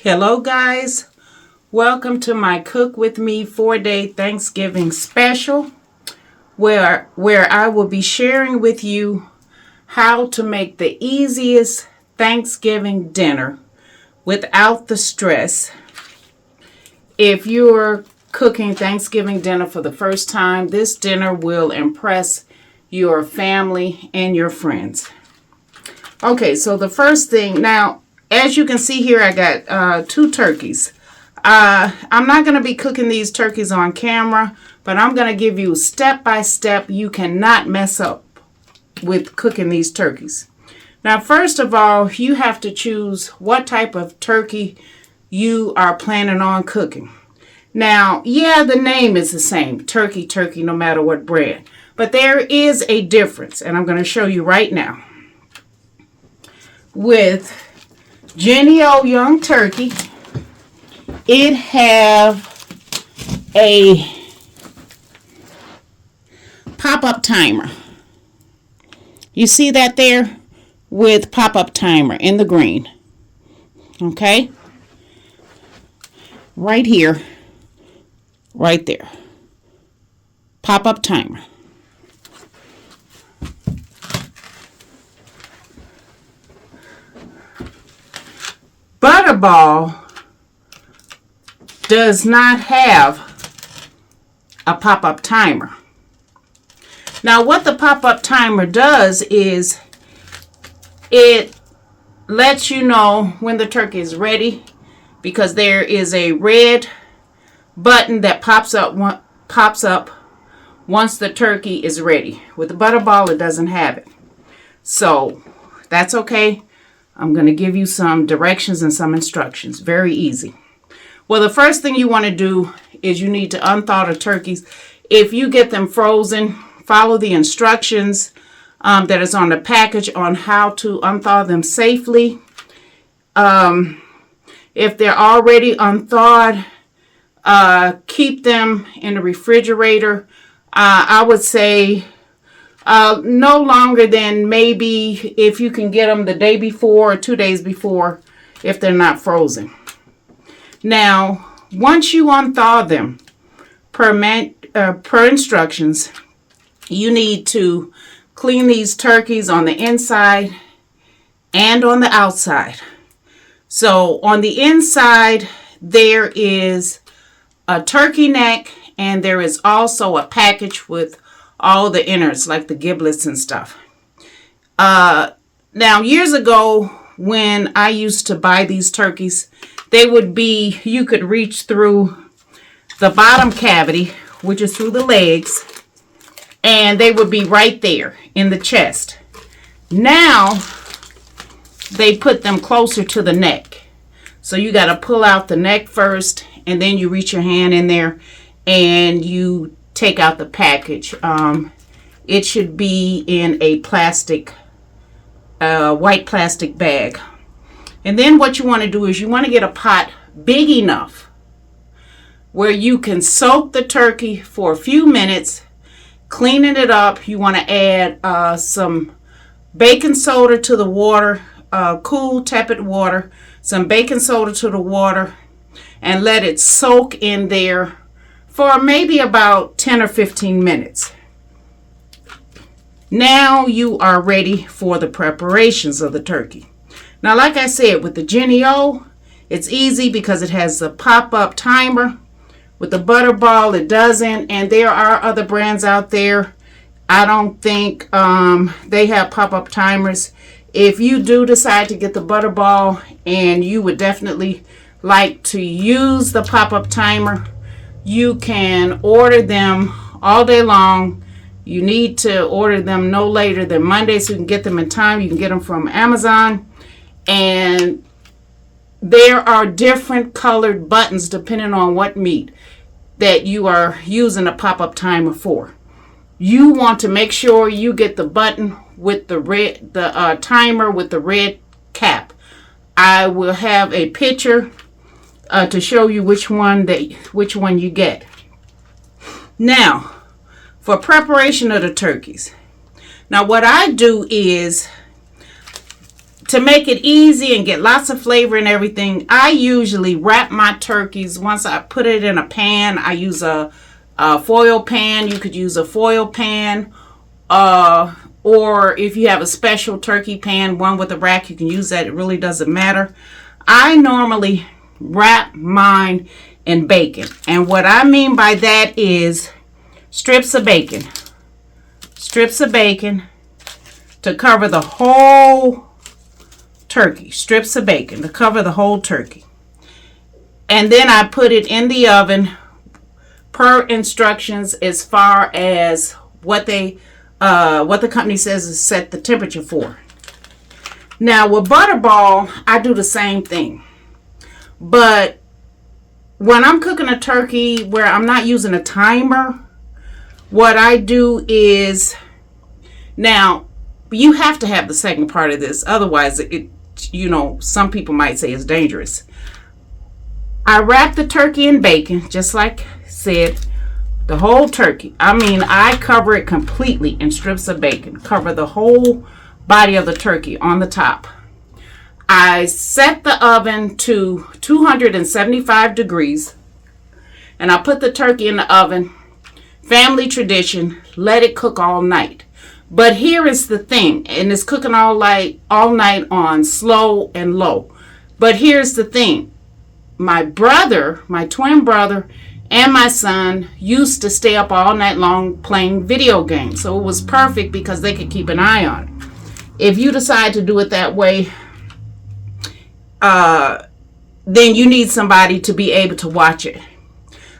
Hello guys, welcome to my Cook With Me 4-day Thanksgiving special where I will be sharing with you how to make the easiest Thanksgiving dinner without the stress. If you're cooking Thanksgiving dinner for the first time, this dinner will impress your family and your friends. Okay, so the first thing, now as you can see here, I got 2 turkeys. I'm not going to be cooking these turkeys on camera, but I'm going to give you step by step. You cannot mess up with cooking these turkeys. Now, first of all, you have to choose what type of turkey you are planning on cooking. Now, yeah, the name is the same, turkey, no matter what brand. But there is a difference, and I'm going to show you right now. With Jennie-O Young Turkey, it have a pop-up timer. You see that there? With pop-up timer in the green. Okay? Right here. Right there. Pop-up timer. Butterball does not have a pop-up timer. Now, what the pop-up timer does is it lets you know when the turkey is ready, because there is a red button that pops up once the turkey is ready. With the Butterball, it doesn't have it. So that's okay. I'm going to give you some directions and some instructions. Very easy. Well, the first thing you want to do is you need to unthaw the turkeys. If you get them frozen, follow the instructions that is on the package on how to unthaw them safely. If they're already unthawed, keep them in the refrigerator. I would say no longer than maybe if you can get them the day before or 2 days before if they're not frozen. Now, once you unthaw them, per instructions, you need to clean these turkeys on the inside and on the outside. So on the inside, there is a turkey neck, and there is also a package with all the innards, like the giblets and stuff. Now, years ago, when I used to buy these turkeys, you could reach through the bottom cavity, which is through the legs, and they would be right there in the chest. Now, they put them closer to the neck. So you got to pull out the neck first, and then you reach your hand in there, and you take out the package. It should be in a white plastic bag. And then what you want to do is you want to get a pot big enough where you can soak the turkey for a few minutes, cleaning it up. You want to add some baking soda to the water, cool tepid water, some baking soda to the water, and let it soak in there for maybe about 10 or 15 minutes. Now you are ready for the preparations of the turkey. Now, like I said, with the Jennie-O, it's easy because it has the pop-up timer. With the Butterball, it doesn't, and there are other brands out there. I don't think they have pop-up timers. If you do decide to get the Butterball and you would definitely like to use the pop-up timer, you can order them all day long. You need to order them no later than Monday so you can get them in time. You can get them from Amazon. And there are different colored buttons depending on what meat that you are using a pop-up timer for. You want to make sure you get the button with the timer with the red cap. I will have a picture to show you which one you get. Now, for preparation of the turkeys. Now, what I do is to make it easy and get lots of flavor and everything, I usually wrap my turkeys. Once I put it in a pan, I use a foil pan. You could use a foil pan, or if you have a special turkey pan, one with a rack, you can use that. It really doesn't matter. I normally wrap mine in bacon, and what I mean by that is strips of bacon to cover the whole turkey. Strips of bacon to cover the whole turkey. And then I put it in the oven per instructions as far as what the company says is set the temperature for. Now with Butterball, I do the same thing. But when I'm cooking a turkey where I'm not using a timer, what I do is, now you have to have the second part of this, otherwise some people might say it's dangerous. I wrap the turkey in bacon, just like I said, the whole turkey. I mean, I cover it completely in strips of bacon, cover the whole body of the turkey on the top. I set the oven to 275 degrees, and I put the turkey in the oven. Family tradition, let it cook all night. But here is the thing, and it's cooking all night on slow and low. But here's the thing. My twin brother, and my son used to stay up all night long playing video games. So it was perfect because they could keep an eye on it. If you decide to do it that way, then you need somebody to be able to watch it.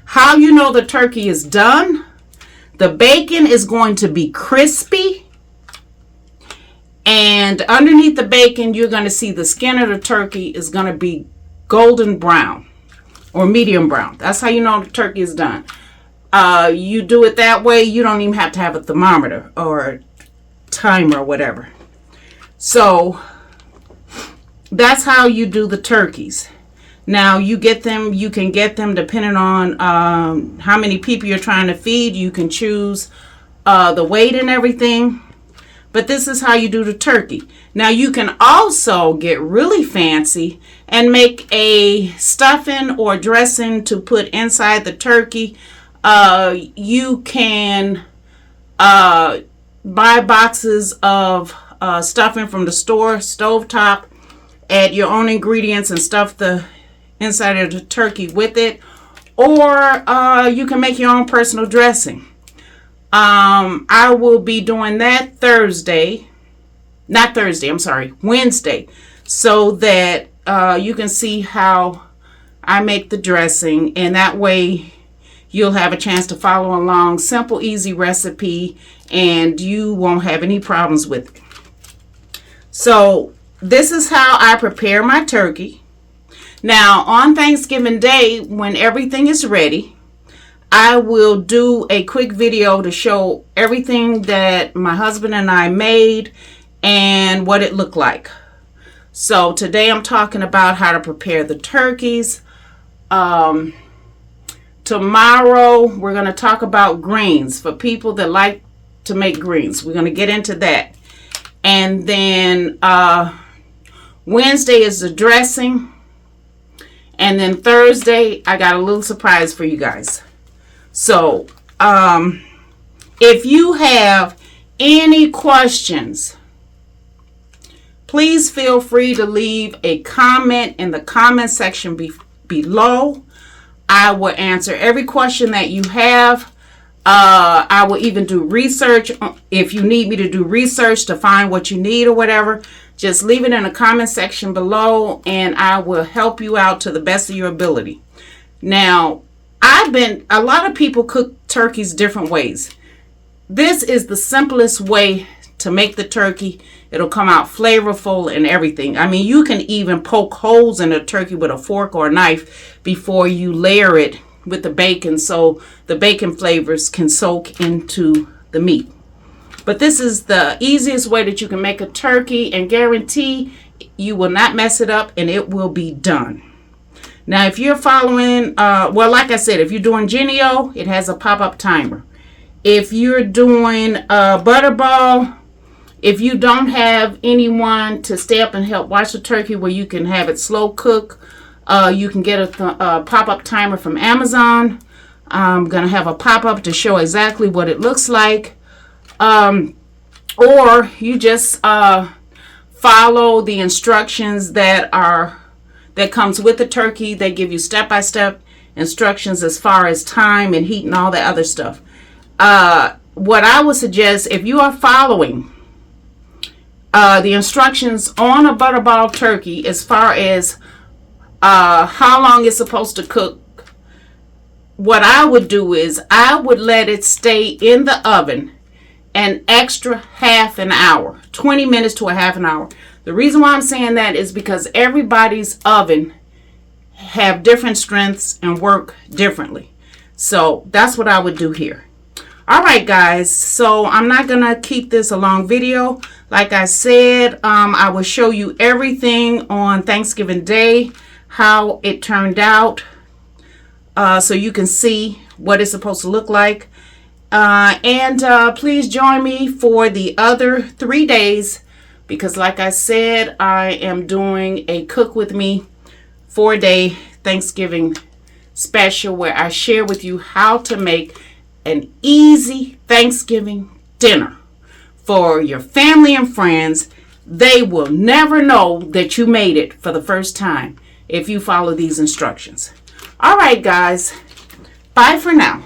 How you know the turkey is done? The bacon is going to be crispy, and underneath the bacon, you're going to see the skin of the turkey is going to be golden brown or medium brown. That's how you know the turkey is done. You do it that way, you don't even have to have a thermometer or a timer or whatever. So that's how you do the turkeys. Now you can get them depending on how many people you're trying to feed. You can choose the weight and everything. But this is how you do the turkey. Now you can also get really fancy and make a stuffing or dressing to put inside the turkey. You can buy boxes of stuffing from the store, stovetop, add your own ingredients and stuff the inside of the turkey with it, or you can make your own personal dressing. I will be doing that Wednesday, so that you can see how I make the dressing, and that way you'll have a chance to follow along. Simple, easy recipe, and you won't have any problems with it. So this is how I prepare my turkey. Now on Thanksgiving Day, when everything is ready, I will do a quick video to show everything that my husband and I made and what it looked like. So today I'm talking about how to prepare the turkeys. Tomorrow we're going to talk about greens for people that like to make greens. We're going to get into that. And then Wednesday is the dressing. And then Thursday I got a little surprise for you guys. So, if you have any questions, please feel free to leave a comment in the comment section below. I will answer every question that you have. I will even do research. If you need me to do research to find what you need or whatever, just leave it in the comment section below and I will help you out to the best of your ability. Now, a lot of people cook turkeys different ways. This is the simplest way to make the turkey. It'll come out flavorful and everything. I mean, you can even poke holes in the turkey with a fork or a knife before you layer it with the bacon, so the bacon flavors can soak into the meat. But this is the easiest way that you can make a turkey, and guarantee you will not mess it up and it will be done. Now, if you're following, like I said, if you're doing Jennie-O, it has a pop-up timer. If you're doing Butterball, If you don't have anyone to stay up and help watch the turkey where you can have it slow cook, you can get a pop-up timer from Amazon. I'm going to have a pop-up to show exactly what it looks like. Or you just follow the instructions that comes with the turkey. They give you step-by-step instructions as far as time and heat and all that other stuff. What I would suggest, if you are following the instructions on a butterball turkey as far as how long it's supposed to cook, what I would do is I would let it stay in the oven an extra half an hour, 20 minutes to a half an hour. The reason why I'm saying that is because everybody's oven have different strengths and work differently. So that's what I would do here. All right, guys, so I'm not going to keep this a long video. Like I said, I will show you everything on Thanksgiving Day, how it turned out, so you can see what it's supposed to look like. And please join me for the other 3 days, because like I said, I am doing a Cook With Me 4-day Thanksgiving special where I share with you how to make an easy Thanksgiving dinner for your family and friends. They will never know that you made it for the first time if you follow these instructions. All right, guys, bye for now.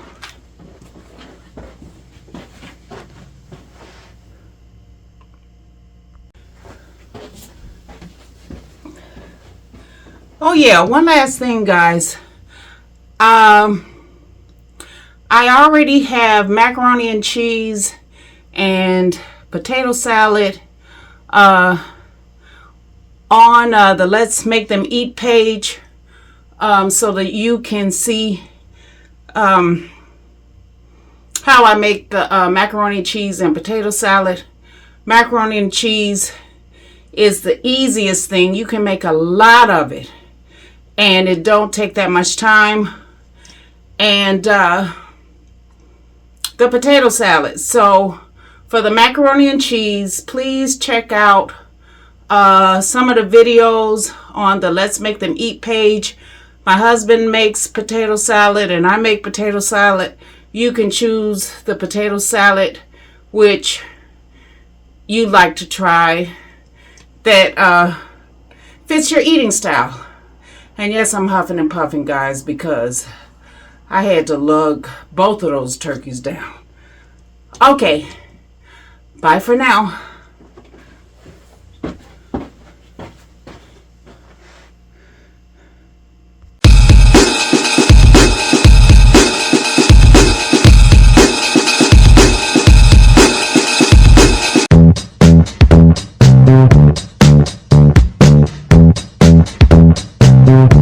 Oh yeah, one last thing, guys. I already have macaroni and cheese and potato salad on the Let's Make Them Eat page, so that you can see how I make the macaroni and cheese and potato salad. Macaroni and cheese is the easiest thing. You can make a lot of it, and it don't take that much time. And the potato salad. So for the macaroni and cheese, please check out some of the videos on the Let's Make Them Eat page. My husband makes potato salad and I make potato salad. You can choose the potato salad which you'd like to try that fits your eating style. And yes, I'm huffing and puffing, guys, because I had to lug both of those turkeys down. Okay, bye for now. Thank you.